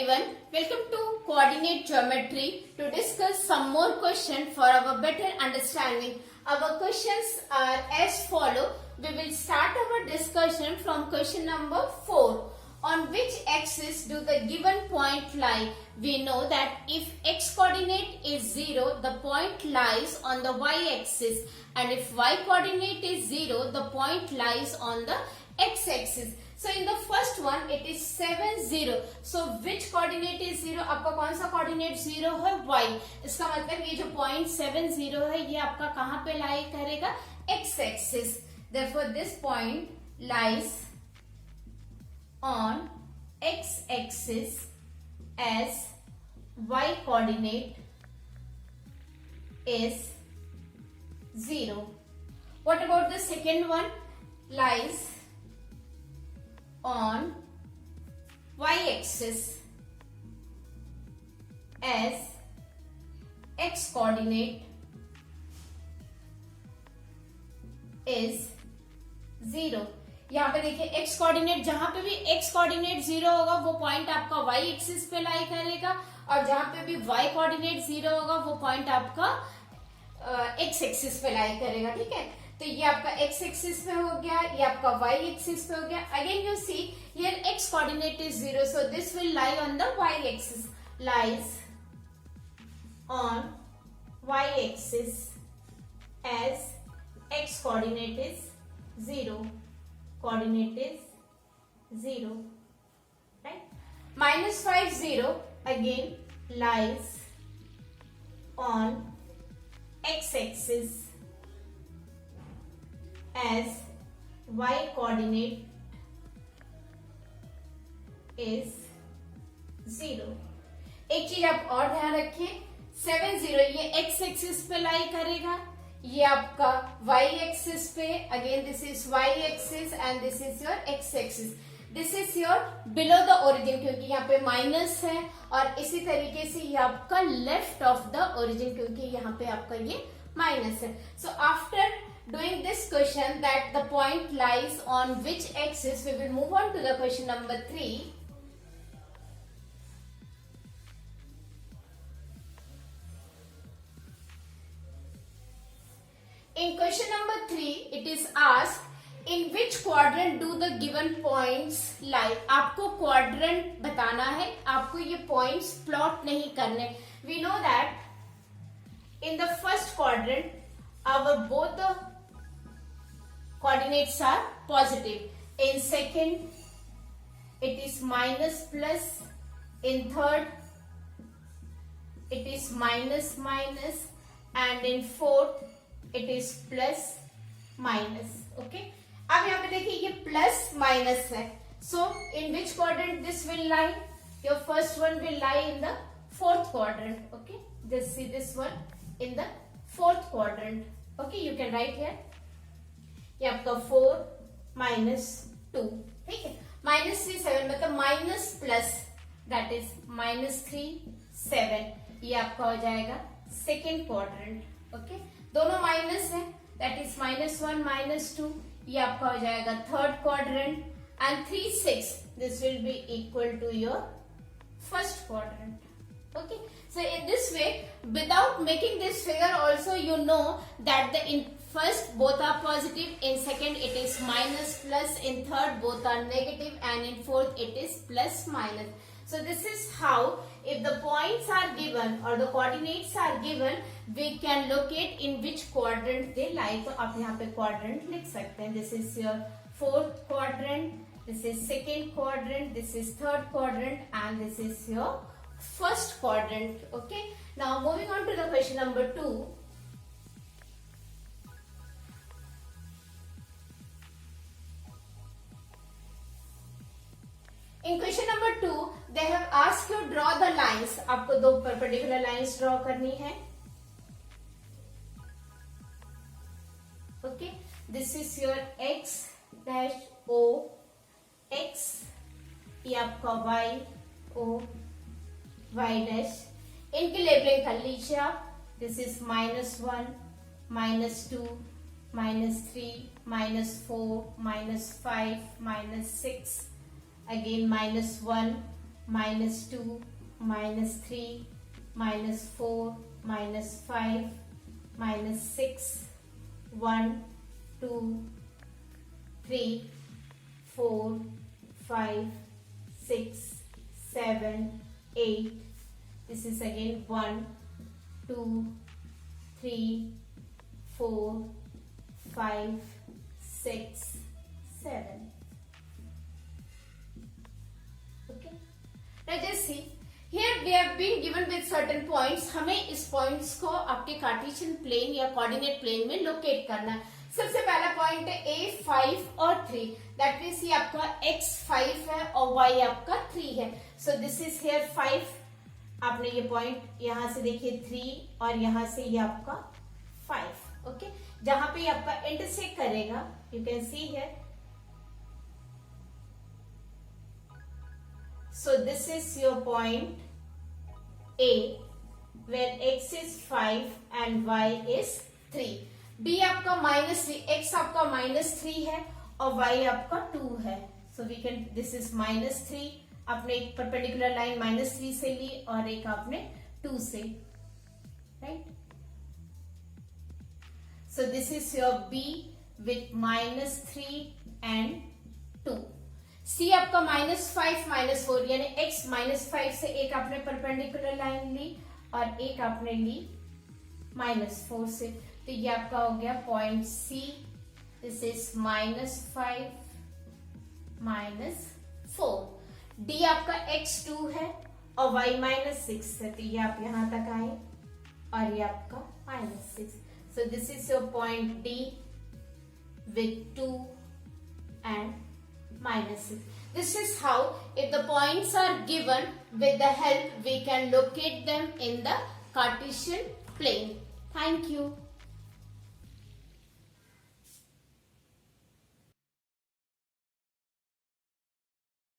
everyone, welcome to Coordinate Geometry to discuss some more questions for our better understanding. Our questions are as follow. We will start our discussion from question number 4. On which axis do the given point lie? We know that if x coordinate is 0, the point lies on the y axis, and if y coordinate is 0, the point lies on the x axis. So in the first one it is 7 0. So which coordinate is 0? आपका कौन सा coordinate 0 है? y. इसका मतलब ये जो point 7 0 है ये आपका कहाँ पे lie करेगा? x axis. Therefore this point lies on x axis as y coordinate is 0. What about the second one? Lies on y-axis as x coordinate is 0. यहाँ पे देखिए x कोऑर्डिनेट, जहां पे भी x कोऑर्डिनेट 0 होगा वो पॉइंट आपका y एक्सिस पे लाई करेगा, और जहां पे भी y कोऑर्डिनेट 0 होगा वो पॉइंट आपका x एक्सिस पे लाई करेगा. ठीक है, तो ये आपका x एक्सिस पे हो गया, ये आपका y एक्सिस पे हो गया. Again you see here x coordinate is 0, so this will lie on the y axis. Lies on y axis as x coordinate is 0. Coordinate is 0, right? Minus 5 0 again lies on x axis as y coordinate is 0. एक चीज आप और ध्यान रखिए, 7 0 ये x axis पे लाई करेगा, ये आपका y एक्सिस पे. Again this is y axis and this is your x axis. This is your below the origin, क्योंकि यहाँ पे माइनस है, और इसी तरीके से ये आपका लेफ्ट ऑफ द ओरिजिन, क्योंकि यहाँ पे आपका ये माइनस है. So after doing this question that the point lies on which axis, we will move on to the question number 3. In question number 3, it is asked, in which quadrant do the given points lie? आपको quadrant बताना है, आपको ये points plot नहीं करने. We know that in the first quadrant, our both the coordinates are positive. In second, it is minus plus. In third, it is minus minus, and in fourth, it is plus minus. Okay, अब यहाँ पे देखिए ये plus minus है. So in which quadrant this will lie? Your first one will lie in the fourth quadrant. Okay, just see this one in the fourth quadrant. Okay, you can write here. ये आपका 4 minus 2. ठीक है, minus 3 7 मतलब minus plus, that is minus 3 7. ये आपका हो जाएगा second quadrant. Okay, दोनों माइनस है, दैट इज माइनस 1 माइनस 2. ये आपका हो जाएगा third quadrant, and 3 6 this will be equal to your first quadrant. Okay, so in this way, without making this figure also, you know that the in first both are positive, in second it is minus plus, in third both are negative, and in fourth it is plus minus. So this is how, if the points are given or the coordinates are given, we can locate in which quadrant they lie. तो आप यहाँ पे quadrant लिख सकते हैं. This is your fourth quadrant, this is second quadrant, this is third quadrant, and this is your first quadrant. Okay, now moving on to the question number 2. In question number 2, they have asked you draw the lines. आपको दो perpendicular lines draw करनी है. Okay, this is your x dash o x, ये आपका y o y dash. इनकी labelling कर लीजिए आप. This is minus 1, minus 2, minus 3, minus 4, minus 5, minus 6. Again minus 1, -2, -3, -4, -5, -6, 1, 2, 3, 4, 5, 6, 7, 8. This is again 1, 2, 3, 4, 5, 6, 7. Okay. Now just see. Here we have been given with certain points. हमें इस points को आपके Cartesian plane या coordinate plane में locate करना है. सबसे पहला पॉइंट है A 5 और 3. दैट मीन्स ये आपका X 5 है और Y आपका 3 है. So this is here 5. आपने ये पॉइंट यहां से देखिए 3 और यहां से ये आपका 5. ओके, जहां पे आपका इंटरसेक्ट करेगा you can see here. So this is your point A where X is 5 and Y is 3. B आपका -3, X आपका -3 है और Y आपका 2 है. So we can, this is -3. आपने एक परपेंडिकुलर लाइन -3 से ली और एक आपने 2 से, right? So this is your B with -3 and 2. C आपका -5 -4 यानी X -5 से एक आपने परपेंडिकुलर लाइन ली और एक आपने ली -4 से. तो ये आपका हो गया point C. This is -5 -4. D आपका X2 है और Y -6 है. तो ये आप यहां तक आए और ये आपका -6. So this is your point D with 2 and -6. This is how, if the points are given, with the help we can locate them in the Cartesian plane. Thank you.